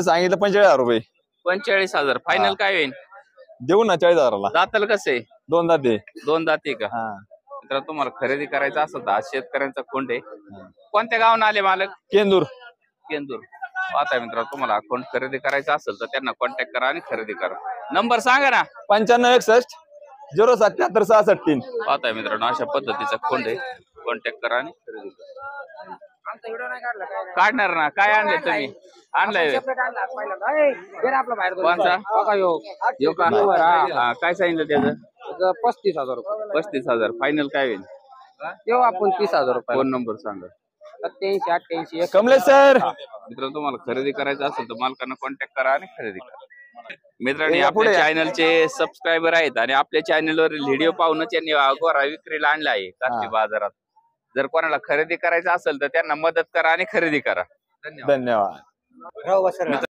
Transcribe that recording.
सांगितलं 45,000 रुपये. 45,000 फायनल काय होईल? देऊ ना 40,000ला. दाताल कसं आहे? 2 दाते. 2 दाती का? तर तुम्हाला खरेदी करायचं असेल तर शेतकऱ्यांचा खोंड आहे. कोणत्या गावात आले मालक? केंदूर. केंदूर. पाहता मित्र, तुम्हाला अकाउंट खरेदी करायचं असेल तर त्यांना कॉन्टॅक्ट करा आणि खरेदी करा. नंबर सांगा ना. 9561 07763. पाहताय मित्रांनो, अशा पद्धतीचा खोंड आहे. कॉन्टॅक्ट करा आणि खरेदी करा. काढणार ना. काय आणले तुम्ही? आणलाय काय सांगितलं त्याचं? 35,000 रुपये. 35,000 फायनल काय होईल? देऊ आपण 30,000 रुपये. फोन नंबर सांगा. 87 88 कमलेश सर. मित्रांनो, तुम्हाला खरेदी करायचं असेल तर मालकांना कॉन्टॅक्ट करा आणि खरेदी करा. मित्रांनो, आपल्या चॅनलचे सबस्क्रायबर आहेत आणि आपल्या चॅनलवर व्हिडिओ पाहूनच यांनी गोरा विक्रीला आणला आहे काष्टी बाजारात. जर कोणाला खरेदी करायचं असेल तर त्यांना मदत करा आणि खरेदी करा. धन्यवाद.